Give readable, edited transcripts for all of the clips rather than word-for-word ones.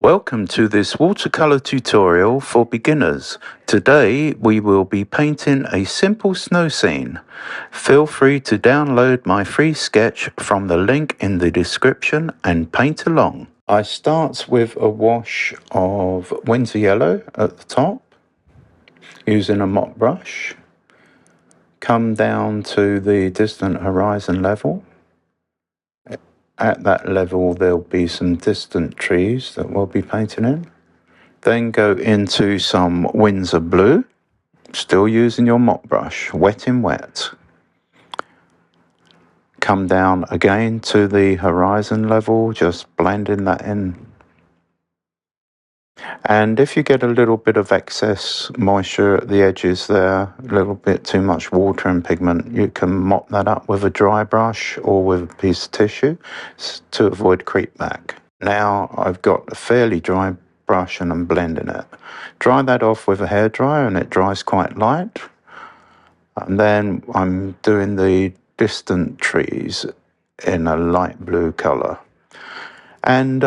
Welcome to this watercolor tutorial for beginners. Today we will be painting a simple snow scene. Feel free to download my free sketch from the link in the description and paint along. I start with a wash of Winsor yellow at the top using a mop brush. Come down to the distant horizon level. At that level there'll be some distant trees that we'll be painting in. Then go into some Winsor blue, still using your mop brush, wet in wet. Come down again to the horizon level, just blending that in. And if you get a little bit of excess moisture at the edges there, a little bit too much water and pigment, you can mop that up with a dry brush or with a piece of tissue to avoid creep back. Now I've got a fairly dry brush and I'm blending it. Dry that off with a hairdryer and it dries quite light. And then I'm doing the distant trees in a light blue colour. And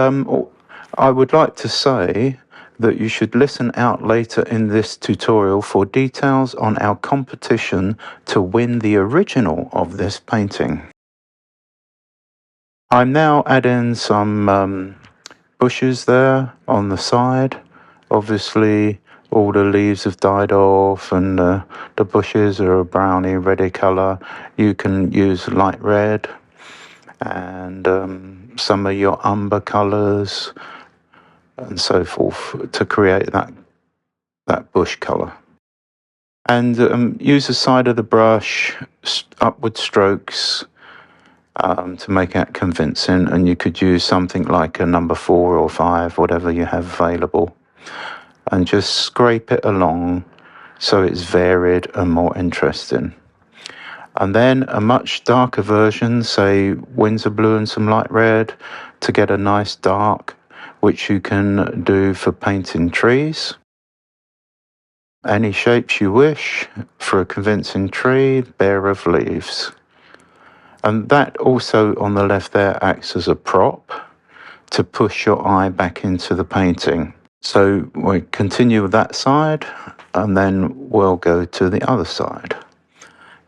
I would like to say that you should listen out later in this tutorial for details on our competition to win the original of this painting. I'm now adding some bushes there on the side. Obviously all the leaves have died off and the bushes are a browny reddy colour. You can use light red and some of your umber colours and so forth to create that bush colour. And use the side of the brush, upward strokes to make it convincing, and you could use something like a number 4 or 5, whatever you have available, and just scrape it along so it's varied and more interesting. And then a much darker version, say Winsor blue and some light red, to get a nice dark, which you can do for painting trees. Any shapes you wish for a convincing tree bare of leaves. And that also on the left there acts as a prop to push your eye back into the painting. So we continue with that side and then we'll go to the other side.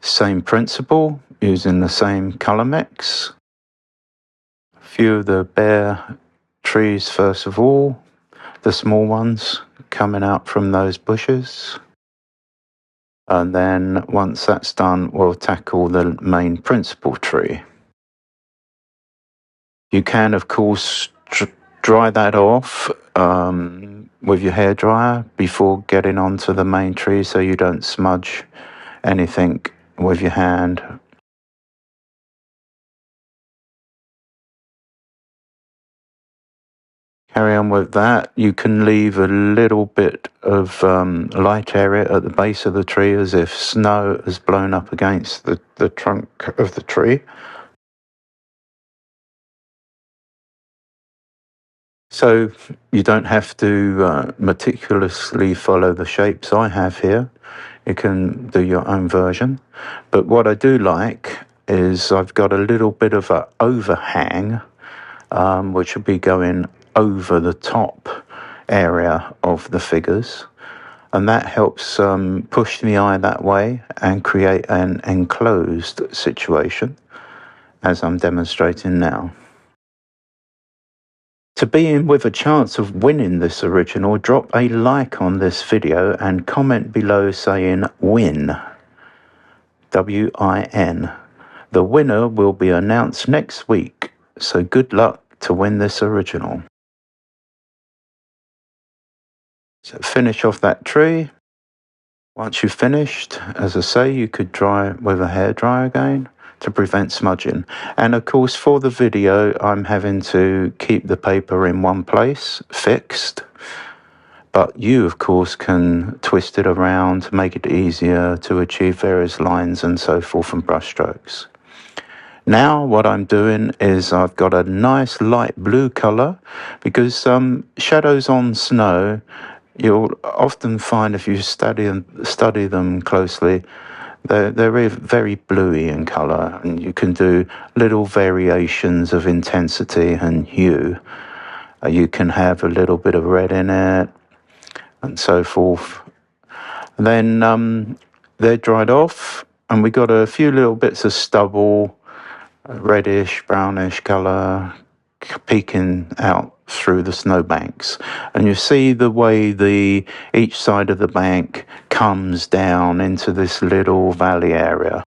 Same principle, using the same colour mix. A few of the bare trees first of all, the small ones coming out from those bushes. And then once that's done, we'll tackle the main principal tree. You can, of course, dry that off with your hairdryer before getting onto the main tree so you don't smudge anything with your hand. Carry on with that. You can leave a little bit of light area at the base of the tree as if snow has blown up against the trunk of the tree. So you don't have to meticulously follow the shapes I have here. You can do your own version. But what I do like is I've got a little bit of an overhang, which will be going over the top area of the figures, and that helps push the eye that way and create an enclosed situation as I'm demonstrating now. To be in with a chance of winning this original, drop a like on this video and comment below saying win, W-I-N. The winner will be announced next week, so good luck to win this original. So finish off that tree. Once you've finished, as I say, you could dry with a hairdryer again to prevent smudging. And of course for the video I'm having to keep the paper in one place, fixed. But you of course can twist it around to make it easier to achieve various lines and so forth and brush strokes. Now what I'm doing is I've got a nice light blue colour because shadows on snow, you'll often find if you study them closely, they're very bluey in colour, and you can do little variations of intensity and hue. You can have a little bit of red in it and so forth. And then they're dried off, and we got a few little bits of stubble, reddish, brownish colour, peeking out through the snowbanks. And you see the way each side of the bank comes down into this little valley area.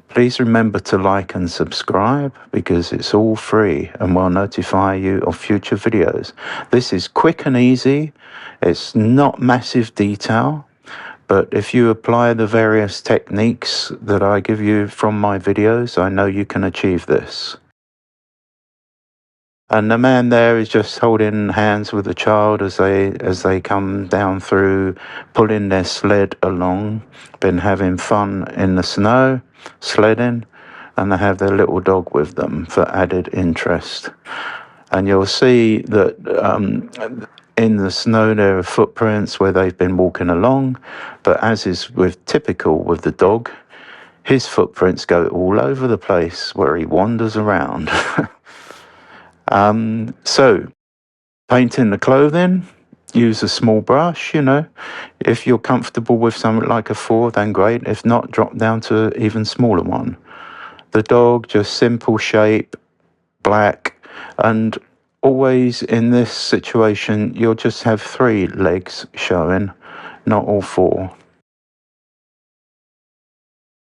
Please remember to like and subscribe, because it's all free and will notify you of future videos. This is quick and easy. It's not massive detail, but if you apply the various techniques that I give you from my videos, I know you can achieve this. And the man there is just holding hands with the child as they come down through, pulling their sled along. Been having fun in the snow, sledding, and they have their little dog with them for added interest. And you'll see that in the snow there are footprints where they've been walking along, but as is typical with the dog, his footprints go all over the place where he wanders around. So, painting the clothing, use a small brush, If you're comfortable with something like a 4, then great. If not, drop down to even smaller one. The dog, just simple shape, black, and always in this situation, you'll just have 3 legs showing, not all 4.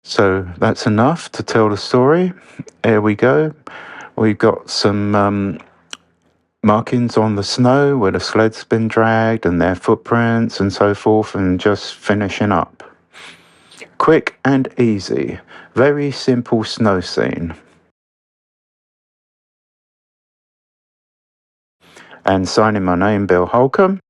So that's enough to tell the story. Here we go. We've got some markings on the snow where the sled's been dragged and their footprints and so forth, and just finishing up. Quick and easy. Very simple snow scene. And signing my name, Bill Holcomb.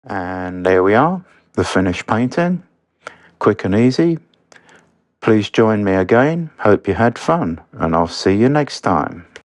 And there we are, the finished painting. Quick and easy. Please join me again. Hope you had fun, and I'll see you next time.